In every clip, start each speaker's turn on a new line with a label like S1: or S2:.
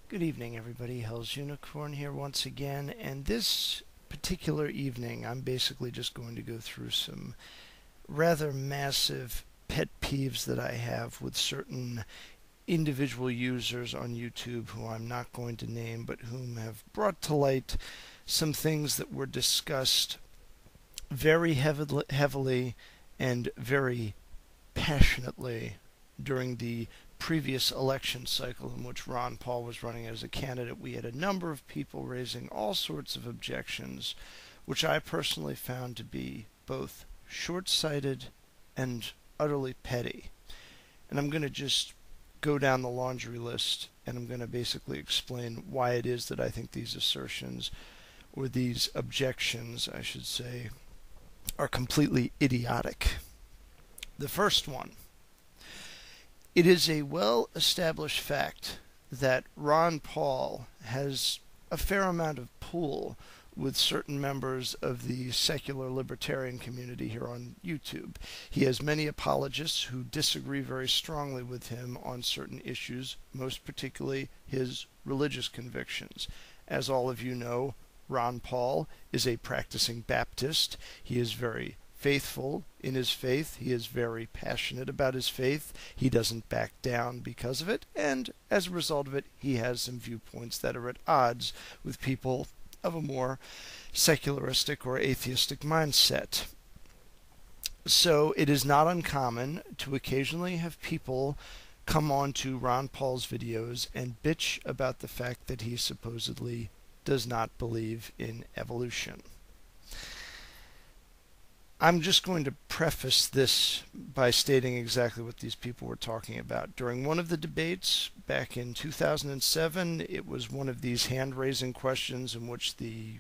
S1: Good evening, everybody. Hell's Unicorn here once again, and this particular evening I'm basically just going to go through some rather massive pet peeves that I have with certain individual users on YouTube who I'm not going to name, but whom have brought to light some things that were discussed very heavily and very passionately during the previous election cycle in which Ron Paul was running as a candidate. We had a number of people raising all sorts of objections, which I personally found to be both short-sighted and utterly petty. And I'm going to just go down the laundry list, and I'm going to basically explain why it is that I think these assertions, or these objections, I should say, are completely idiotic. The first one: it is a well-established fact that Ron Paul has a fair amount of pull with certain members of the secular libertarian community here on YouTube. He has many apologists who disagree very strongly with him on certain issues, most particularly his religious convictions. As all of you know, Ron Paul is a practicing Baptist. He is very faithful in his faith. He is very passionate about his faith. He doesn't back down because of it, and as a result of it, he has some viewpoints that are at odds with people of a more secularistic or atheistic mindset. So it is not uncommon to occasionally have people come on to Ron Paul's videos and bitch about the fact that he supposedly does not believe in evolution. I'm just going to preface this by stating exactly what these people were talking about. During one of the debates back in 2007, it was one of these hand-raising questions in which the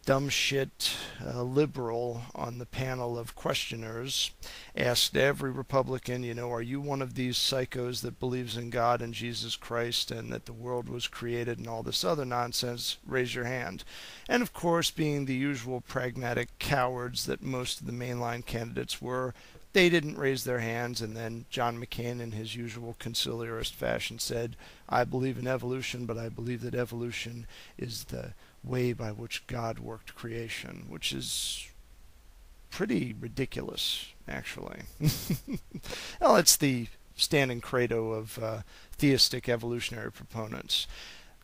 S1: dumb shit liberal on the panel of questioners asked every Republican, are you one of these psychos that believes in God and Jesus Christ and that the world was created and all this other nonsense? Raise your hand. And of course, being the usual pragmatic cowards that most of the mainline candidates were, they didn't raise their hands, and then John McCain, in his usual conciliarist fashion, said, I believe in evolution, but I believe that evolution is the way by which God worked creation, which is pretty ridiculous, actually. Well, it's the standing credo of theistic evolutionary proponents.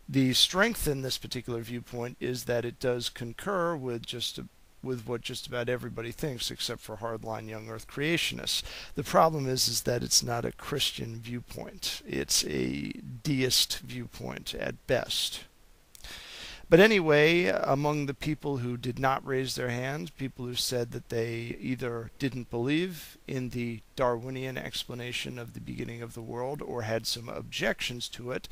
S1: The strength in this particular viewpoint is that it does concur with what just about everybody thinks, except for hardline young Earth creationists. The problem is that it's not a Christian viewpoint. It's a deist viewpoint at best. But anyway, among the people who did not raise their hands, people who said that they either didn't believe in the Darwinian explanation of the beginning of the world or had some objections to it,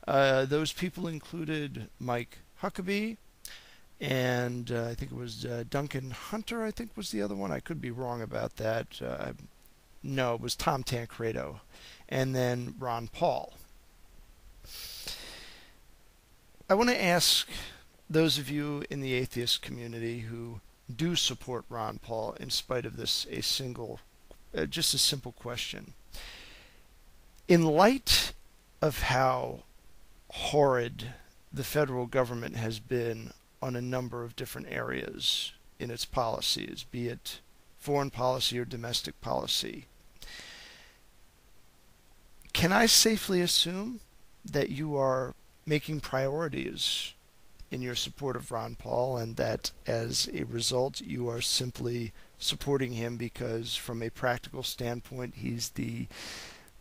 S1: those people included Mike Huckabee, and I think it was Duncan Hunter, I think was the other one. I could be wrong about that. No, it was Tom Tancredo, and then Ron Paul. I want to ask those of you in the atheist community who do support Ron Paul in spite of this just a simple question. In light of how horrid the federal government has been on a number of different areas in its policies, be it foreign policy or domestic policy, can I safely assume that you are making priorities in your support of Ron Paul, and that as a result you are simply supporting him because from a practical standpoint he's the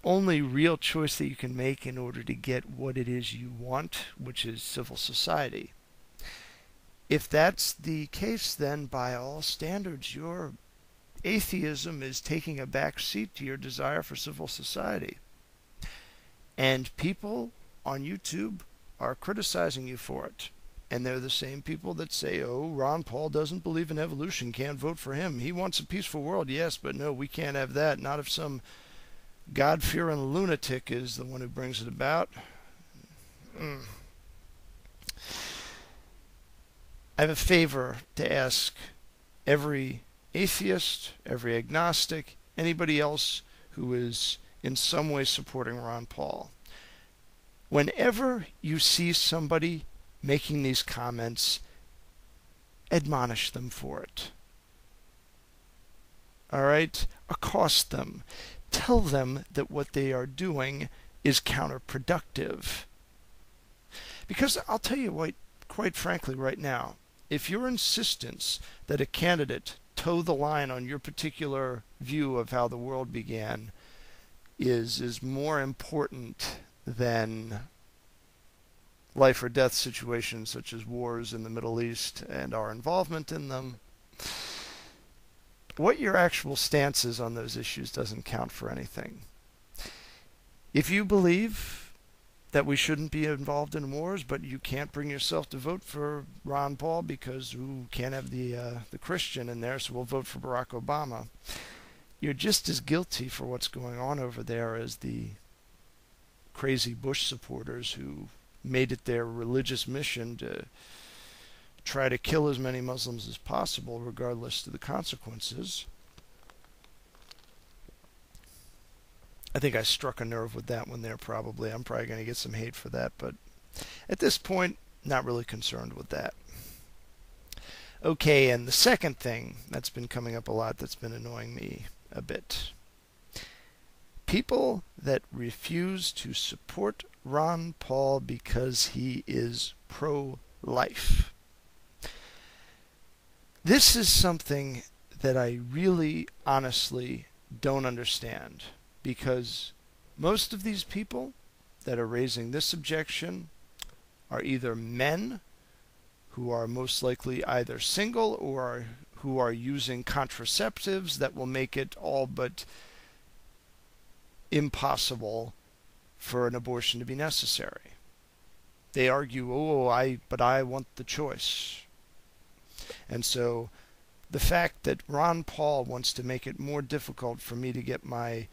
S1: only real choice that you can make in order to get what it is you want, which is civil society? If that's the case, then by all standards your atheism is taking a back seat to your desire for civil society. And people on YouTube are criticizing you for it. And they're the same people that say, oh, Ron Paul doesn't believe in evolution, can't vote for him. He wants a peaceful world, yes, but no, we can't have that. Not if some God-fearing lunatic is the one who brings it about. I have a favor to ask every atheist, every agnostic, anybody else who is in some way supporting Ron Paul. Whenever you see somebody making these comments, admonish them for it. All right? Accost them. Tell them that what they are doing is counterproductive. Because I'll tell you what, quite frankly right now, if your insistence that a candidate toe the line on your particular view of how the world began is more important than life or death situations such as wars in the Middle East and our involvement in them, what your actual stance is on those issues doesn't count for anything. If you believe that we shouldn't be involved in wars, but you can't bring yourself to vote for Ron Paul because we can't have the Christian in there, so we'll vote for Barack Obama, you're just as guilty for what's going on over there as the crazy Bush supporters who made it their religious mission to try to kill as many Muslims as possible, regardless of the consequences. I think I struck a nerve with that one there, probably. I'm probably going to get some hate for that, but at this point, not really concerned with that. Okay, and the second thing that's been coming up a lot that's been annoying me a bit. People that refuse to support Ron Paul because he is pro-life. This is something that I really, honestly don't understand, because most of these people that are raising this objection are either men who are most likely either single or who are using contraceptives that will make it all but impossible for an abortion to be necessary. They argue, but I want the choice. And so the fact that Ron Paul wants to make it more difficult for me to get my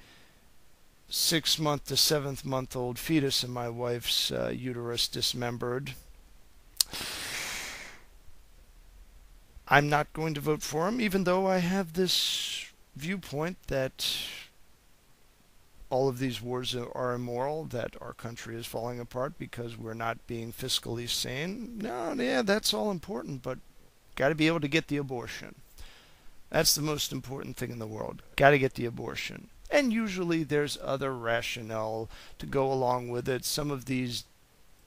S1: 6-month to 7-month-old fetus in my wife's uterus dismembered, I'm not going to vote for him, even though I have this viewpoint that all of these wars are immoral, that our country is falling apart because we're not being fiscally sane. No, yeah, that's all important, but got to be able to get the abortion. That's the most important thing in the world. Got to get the abortion. And usually there's other rationale to go along with it. Some of these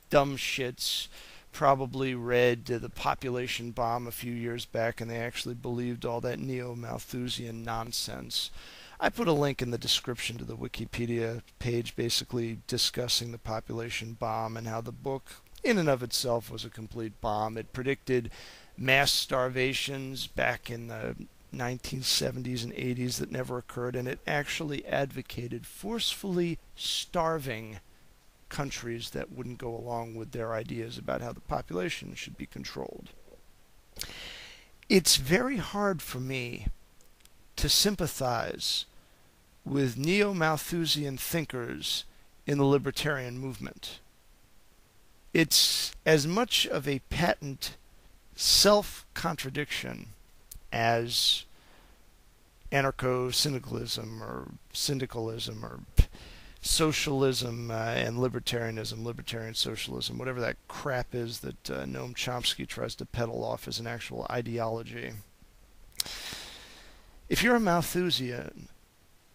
S1: dumb shits probably read the population bomb a few years back and they actually believed all that neo-Malthusian nonsense. I put a link in the description to the Wikipedia page basically discussing the population bomb and how the book in and of itself was a complete bomb. It predicted mass starvations back in the 1970s and 80s that never occurred, and it actually advocated forcefully starving countries that wouldn't go along with their ideas about how the population should be controlled. It's very hard for me to sympathize with neo-Malthusian thinkers in the libertarian movement. It's as much of a patent self-contradiction as anarcho-syndicalism or syndicalism or socialism and libertarianism, libertarian socialism, whatever that crap is that Noam Chomsky tries to peddle off as an actual ideology. If you're a Malthusian,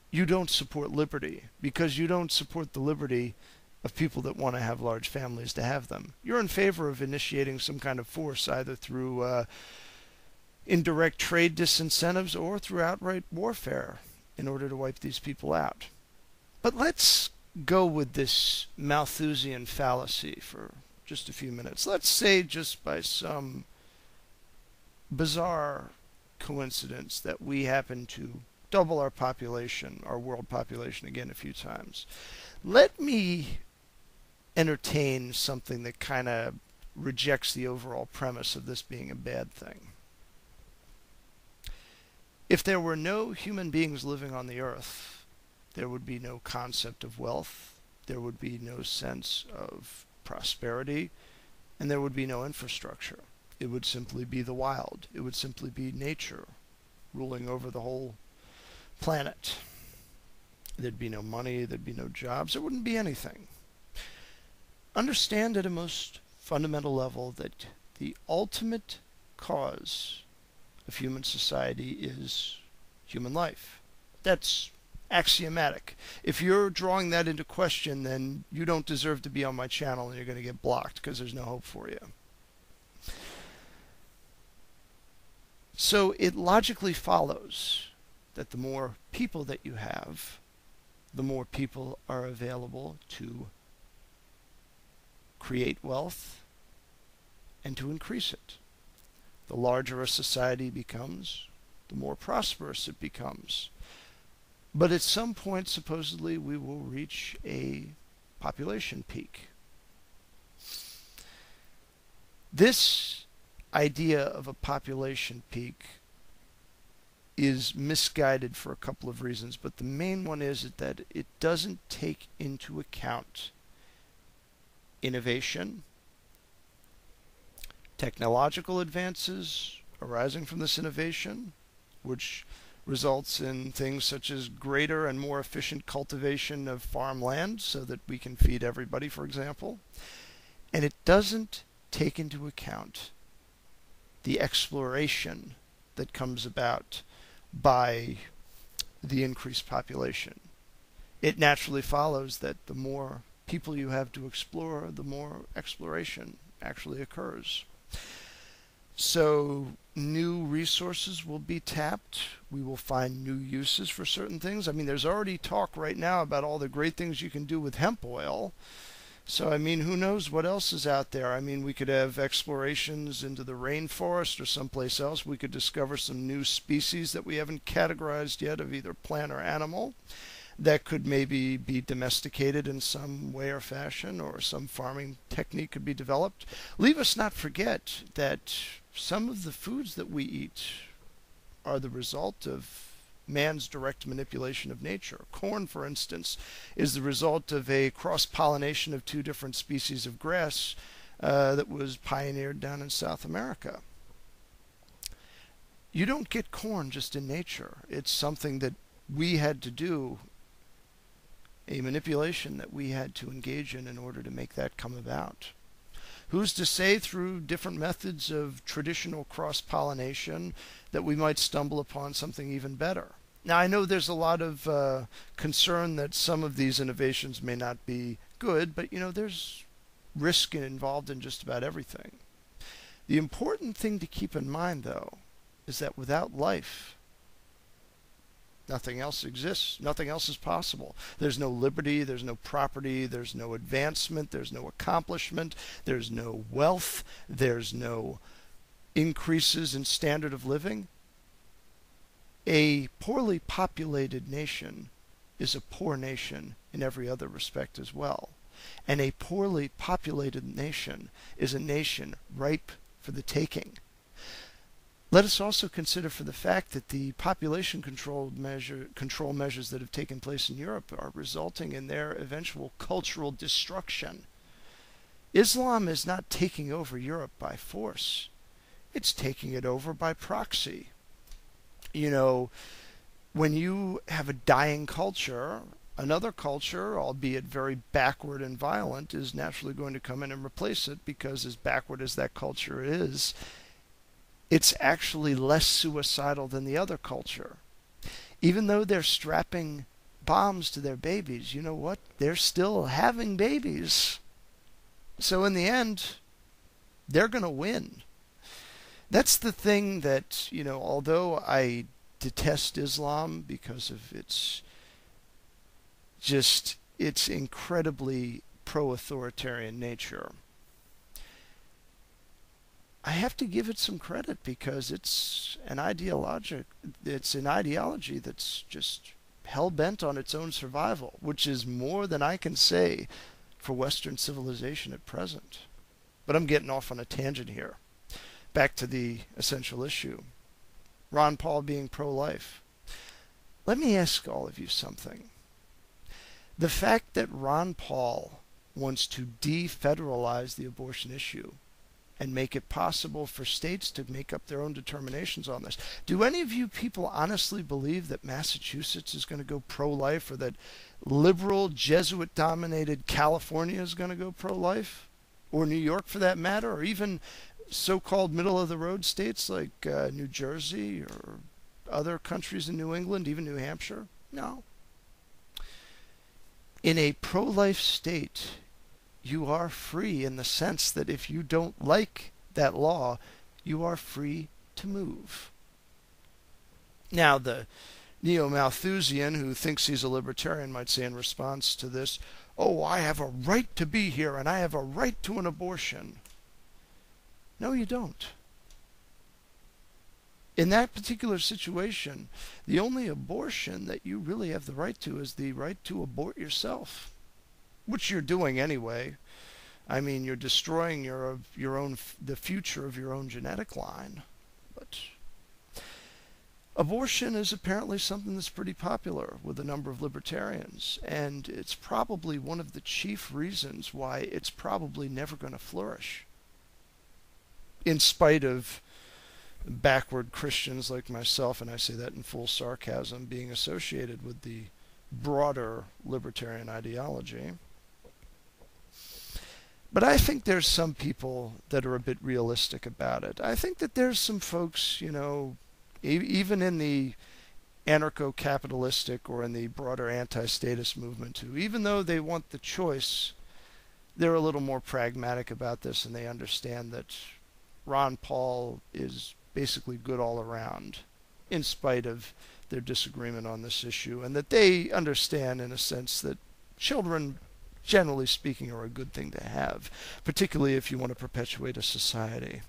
S1: you don't support liberty because you don't support the liberty of people that want to have large families to have them. You're in favor of initiating some kind of force either through indirect trade disincentives or through outright warfare in order to wipe these people out. But let's go with this Malthusian fallacy for just a few minutes. Let's say just by some bizarre coincidence that we happen to double our population, our world population again a few times. Let me entertain something that kind of rejects the overall premise of this being a bad thing. If there were no human beings living on the earth, there would be no concept of wealth, there would be no sense of prosperity, and there would be no infrastructure. It would simply be the wild. It would simply be nature ruling over the whole planet. There'd be no money, there'd be no jobs, there wouldn't be anything. understand at a most fundamental level that the ultimate cause of human society is human life. That's axiomatic. If you're drawing that into question, then you don't deserve to be on my channel and you're going to get blocked because there's no hope for you. So it logically follows that the more people that you have, the more people are available to create wealth and to increase it. The larger a society becomes, the more prosperous it becomes. But at some point, supposedly, we will reach a population peak. This idea of a population peak is misguided for a couple of reasons, but the main one is that it doesn't take into account innovation, technological advances arising from this innovation, which results in things such as greater and more efficient cultivation of farmland so that we can feed everybody, for example. And it doesn't take into account the exploration that comes about by the increased population. It naturally follows that the more people you have to explore, the more exploration actually occurs. So new resources will be tapped. We will find new uses for certain things. I mean, there's already talk right now about all the great things you can do with hemp oil. So, I mean, who knows what else is out there? I mean, we could have explorations into the rainforest or someplace else. We could discover some new species that we haven't categorized yet of either plant or animal that could maybe be domesticated in some way or fashion, or some farming technique could be developed. Leave us not forget that some of the foods that we eat are the result of man's direct manipulation of nature. Corn, for instance, is the result of a cross-pollination of two different species of grass that was pioneered down in South America. You don't get corn just in nature. It's something that we had to do, a manipulation that we had to engage in order to make that come about. Who's to say through different methods of traditional cross-pollination that we might stumble upon something even better? Now, I know there's a lot of concern that some of these innovations may not be good, but you know, there's risk involved in just about everything. The important thing to keep in mind, though, is that without life, nothing else exists. Nothing else is possible. There's no liberty, there's no property, there's no advancement, there's no accomplishment, there's no wealth, there's no increases in standard of living. A poorly populated nation is a poor nation in every other respect as well. And a poorly populated nation is a nation ripe for the taking. Let us also consider for the fact that the population control measures that have taken place in Europe are resulting in their eventual cultural destruction. Islam is not taking over Europe by force. It's taking it over by proxy. You know, when you have a dying culture, another culture, albeit very backward and violent, is naturally going to come in and replace it, because as backward as that culture is, it's actually less suicidal than the other culture. Even though they're strapping bombs to their babies, you know what? They're still having babies. So in the end, they're going to win. That's the thing that, you know, although I detest Islam because of its incredibly pro-authoritarian nature, I have to give it some credit because it's an ideology that's just hell-bent on its own survival, which is more than I can say for Western civilization at present. But I'm getting off on a tangent here. Back to the essential issue. Ron Paul being pro-life. Let me ask all of you something. The fact that Ron Paul wants to defederalize the abortion issue and make it possible for states to make up their own determinations on this. Do any of you people honestly believe that Massachusetts is going to go pro-life, or that liberal, Jesuit-dominated California is going to go pro-life? Or New York, for that matter, or even so-called middle-of-the-road states like New Jersey or other countries in New England, even New Hampshire? No. In a pro-life state, you are free in the sense that if you don't like that law, you are free to move. Now, the neo-Malthusian who thinks he's a libertarian might say in response to this, "Oh, I have a right to be here and I have a right to an abortion." No, you don't. In that particular situation, the only abortion that you really have the right to is the right to abort yourself, which you're doing anyway. I mean, you're destroying the future of your own genetic line. But abortion is apparently something that's pretty popular with a number of libertarians, and it's probably one of the chief reasons why it's probably never going to flourish, in spite of backward Christians like myself, and I say that in full sarcasm, being associated with the broader libertarian ideology. But I think there's some people that are a bit realistic about it. I think that there's some folks, even in the anarcho-capitalistic or in the broader anti-statist movement who, even though they want the choice, they're a little more pragmatic about this, and they understand that Ron Paul is basically good all around, in spite of their disagreement on this issue, and that they understand in a sense that children, generally speaking, are a good thing to have, particularly if you want to perpetuate a society.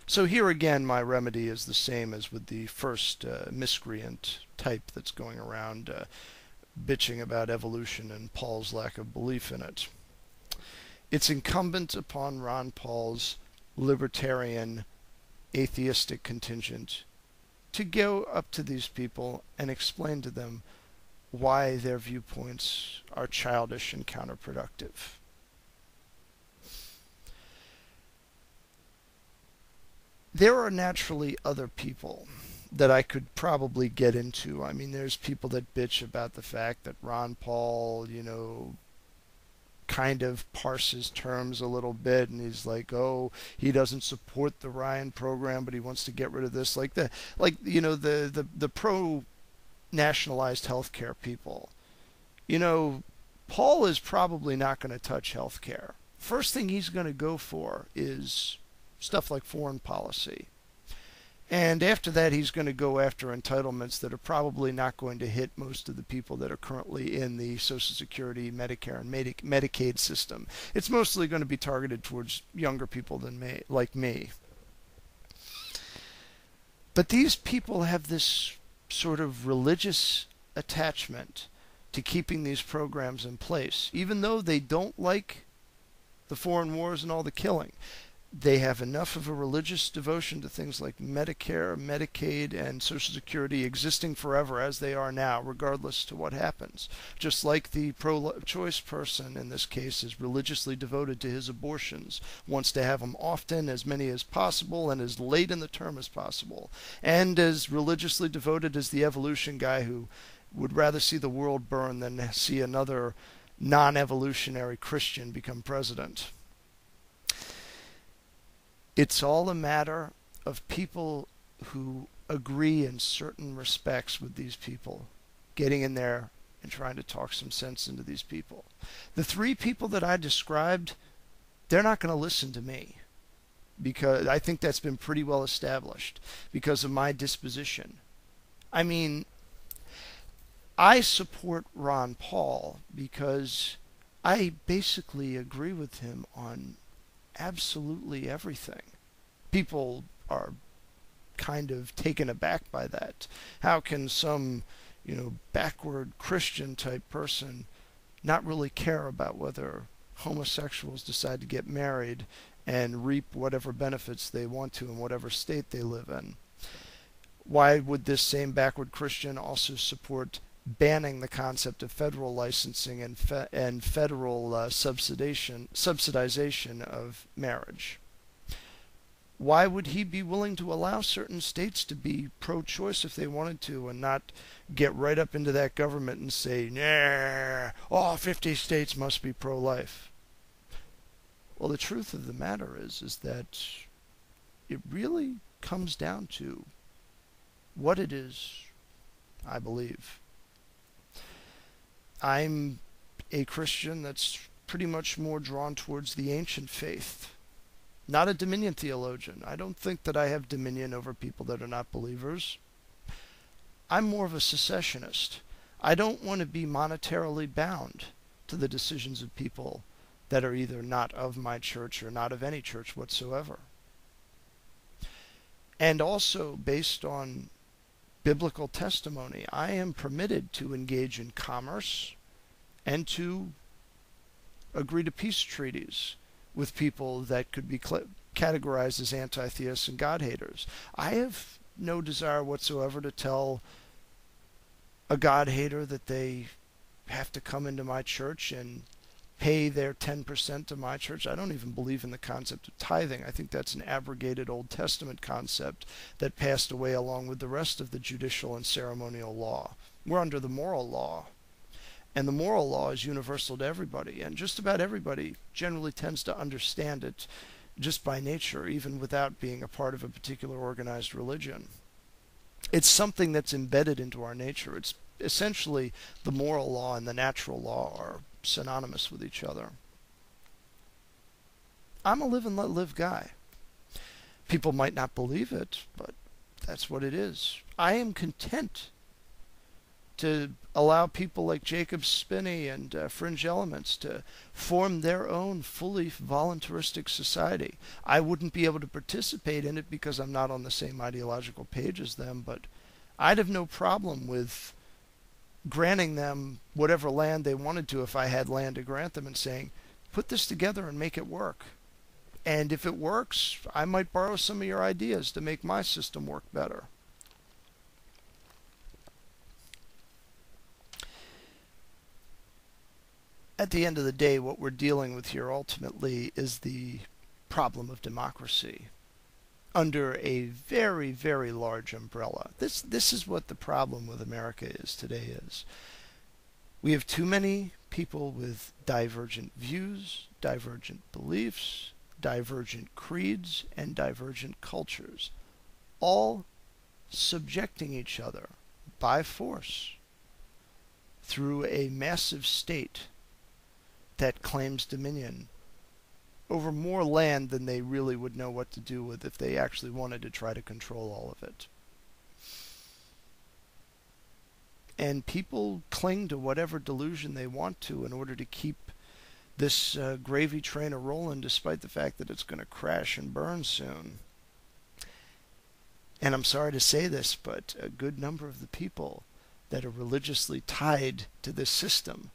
S1: So here again, my remedy is the same as with the first miscreant type that's going around bitching about evolution and Paul's lack of belief in it. It's incumbent upon Ron Paul's libertarian atheistic contingent to go up to these people and explain to them why their viewpoints are childish and counterproductive. There are naturally other people that I could probably get into. I mean, there's people that bitch about the fact that Ron Paul, kind of parses terms a little bit, and he's like, oh, he doesn't support the Ryan program, but he wants to get rid of this, the pro nationalized healthcare people. Paul is probably not going to touch healthcare. First thing he's going to go for is stuff like foreign policy. And after that, he's going to go after entitlements that are probably not going to hit most of the people that are currently in the Social Security, Medicare, and Medicaid system. It's mostly going to be targeted towards younger people than me, like me. But these people have this sort of religious attachment to keeping these programs in place, even though they don't like the foreign wars and all the killing. They have enough of a religious devotion to things like Medicare, Medicaid, and Social Security existing forever as they are now, regardless to what happens. Just like the pro-choice person in this case is religiously devoted to his abortions, wants to have them often, as many as possible, and as late in the term as possible, and as religiously devoted as the evolution guy who would rather see the world burn than see another non-evolutionary Christian become president. It's all a matter of people who agree in certain respects with these people, getting in there and trying to talk some sense into these people. The three people that I described, they're not going to listen to me, because I think that's been pretty well established because of my disposition. I mean, I support Ron Paul because I basically agree with him on absolutely everything. People are kind of taken aback by that. How can some, backward Christian type person not really care about whether homosexuals decide to get married and reap whatever benefits they want to in whatever state they live in? Why would this same backward Christian also support banning the concept of federal licensing and federal subsidization of marriage. Why would he be willing to allow certain states to be pro-choice if they wanted to and not get right up into that government and say, nah, all 50 states must be pro-life? Well, the truth of the matter is that it really comes down to what it is I believe. I'm a Christian that's pretty much more drawn towards the ancient faith. Not a dominion theologian. I don't think that I have dominion over people that are not believers. I'm more of a secessionist. I don't want to be monetarily bound to the decisions of people that are either not of my church or not of any church whatsoever. And also, based on biblical testimony, I am permitted to engage in commerce and to agree to peace treaties with people that could be categorized as anti-theists and God-haters. I have no desire whatsoever to tell a God-hater that they have to come into my church and pay their 10% to my church. I don't even believe in the concept of tithing. I think that's an abrogated Old Testament concept that passed away along with the rest of the judicial and ceremonial law. We're under the moral law. And the moral law is universal to everybody, and just about everybody generally tends to understand it just by nature, even without being a part of a particular organized religion. It's something that's embedded into our nature. It's essentially the moral law and the natural law are synonymous with each other. I'm a live and let live guy. People might not believe it, but that's what it is. I am content to allow people like Jacob Spinney and Fringe Elements to form their own fully voluntaristic society. I wouldn't be able to participate in it because I'm not on the same ideological page as them, but I'd have no problem with granting them whatever land they wanted to if I had land to grant them and saying, put this together and make it work. And if it works, I might borrow some of your ideas to make my system work better. At the end of the day, what we're dealing with here ultimately is the problem of democracy under a very, very large umbrella. This is what the problem with America is today is. We have too many people with divergent views, divergent beliefs, divergent creeds, and divergent cultures, all subjecting each other by force through a massive state that claims dominion over more land than they really would know what to do with if they actually wanted to try to control all of it. And people cling to whatever delusion they want to in order to keep this gravy train a-rolling, despite the fact that it's going to crash and burn soon. And I'm sorry to say this, but a good number of the people that are religiously tied to this system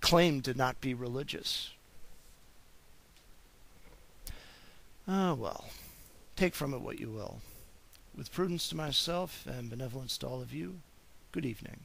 S1: claim to not be religious. Oh well, take from it what you will. With prudence to myself and benevolence to all of you, good evening.